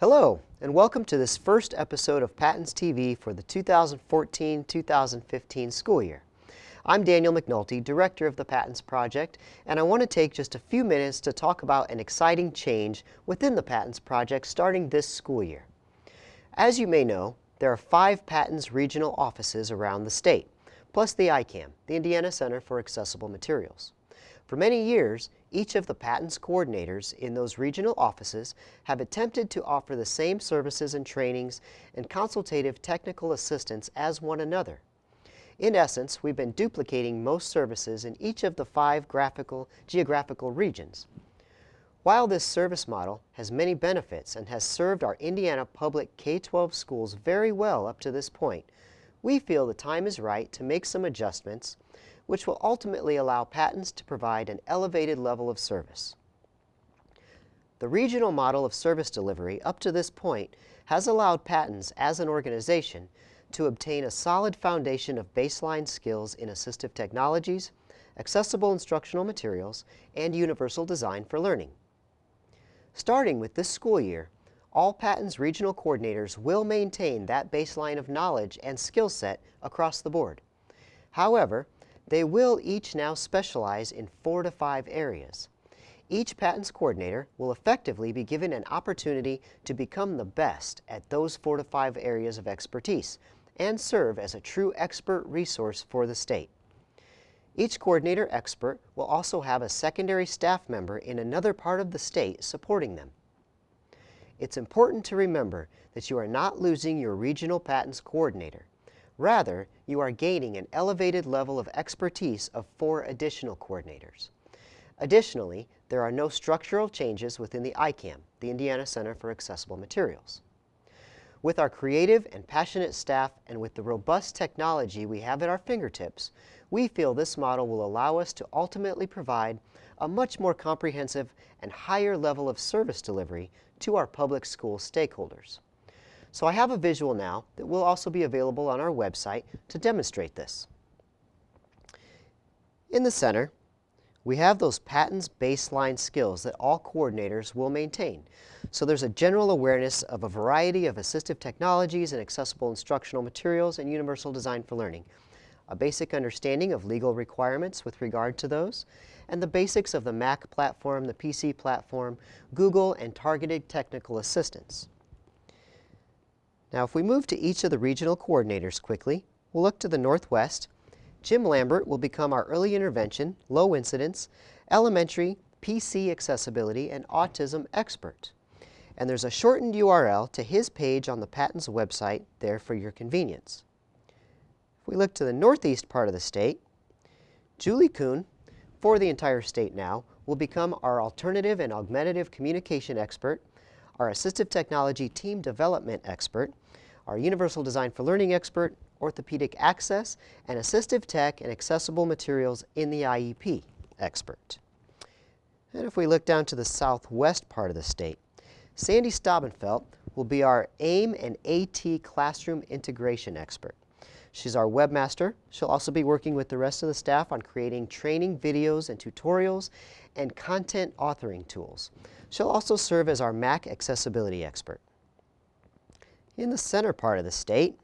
Hello, and welcome to this first episode of PATINS TV for the 2014-2015 school year. I'm Daniel McNulty, Director of the PATINS Project, and I want to take just a few minutes to talk about an exciting change within the PATINS Project starting this school year. As you may know, there are 5 PATINS regional offices around the state, plus the ICAM, the Indiana Center for Accessible Materials. For many years, each of the PATINS coordinators in those regional offices have attempted to offer the same services and trainings and consultative technical assistance as one another. In essence, we've been duplicating most services in each of the 5 geographical regions. While this service model has many benefits and has served our Indiana public K-12 schools very well up to this point, we feel the time is right to make some adjustments which will ultimately allow PATINS to provide an elevated level of service. The regional model of service delivery up to this point has allowed PATINS as an organization to obtain a solid foundation of baseline skills in assistive technologies, accessible instructional materials, and universal design for learning. Starting with this school year, all PATINS regional coordinators will maintain that baseline of knowledge and skill set across the board. However, they will each now specialize in 4 to 5 areas. Each PATINS coordinator will effectively be given an opportunity to become the best at those 4 to 5 areas of expertise and serve as a true expert resource for the state. Each coordinator expert will also have a secondary staff member in another part of the state supporting them. It's important to remember that you are not losing your regional PATINS coordinator. Rather, you are gaining an elevated level of expertise of 4 additional coordinators. Additionally, there are no structural changes within the ICAM, the Indiana Center for Accessible Materials. With our creative and passionate staff and with the robust technology we have at our fingertips, we feel this model will allow us to ultimately provide a much more comprehensive and higher level of service delivery to our public school stakeholders. So I have a visual now that will also be available on our website to demonstrate this. In the center, we have those PATINS baseline skills that all coordinators will maintain. So there's a general awareness of a variety of assistive technologies and accessible instructional materials and universal design for learning, a basic understanding of legal requirements with regard to those, and the basics of the Mac platform, the PC platform, Google, and targeted technical assistance. Now, if we move to each of the regional coordinators quickly, we'll look to the northwest. Jim Lambert will become our early intervention, low incidence, elementary, PC accessibility, and autism expert. And there's a shortened URL to his page on the PATINS website there for your convenience. If we look to the northeast part of the state, Julie Kuhn, for the entire state now, will become our alternative and augmentative communication expert, our assistive technology team development expert, our universal design for learning expert, orthopedic access, and assistive tech and accessible materials in the IEP expert. And if we look down to the southwest part of the state, Sandy Staubenfeld will be our AIM and AT classroom integration expert. She's our webmaster. She'll also be working with the rest of the staff on creating training videos and tutorials and content authoring tools. She'll also serve as our Mac accessibility expert. In the center part of the state,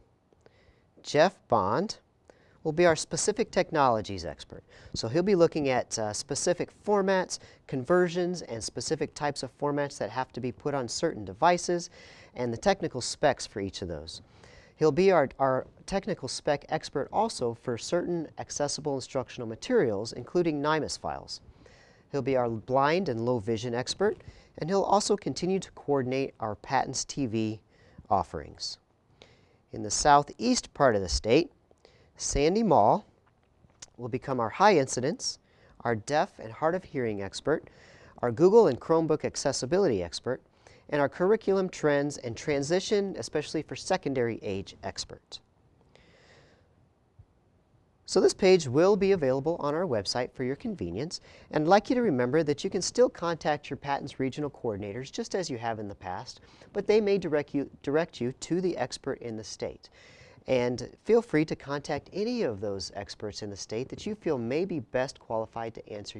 Jeff Bond will be our specific technologies expert. So he'll be looking at specific formats, conversions, and specific types of formats that have to be put on certain devices and the technical specs for each of those. He'll be our technical spec expert also for certain accessible instructional materials, including NIMAS files. He'll be our blind and low vision expert, and he'll also continue to coordinate our PATINS TV offerings. In the southeast part of the state, Sandy Mall will become our high incidence, our deaf and hard of hearing expert, our Google and Chromebook accessibility expert, and our curriculum trends and transition, especially for secondary age expert. So this page will be available on our website for your convenience, and I'd like you to remember that you can still contact your PATINS regional coordinators just as you have in the past, but they may direct you to the expert in the state. And feel free to contact any of those experts in the state that you feel may be best qualified to answer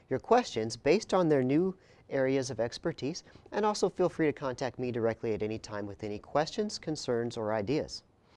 your questions based on their new areas of expertise. And also feel free to contact me directly at any time with any questions, concerns, or ideas.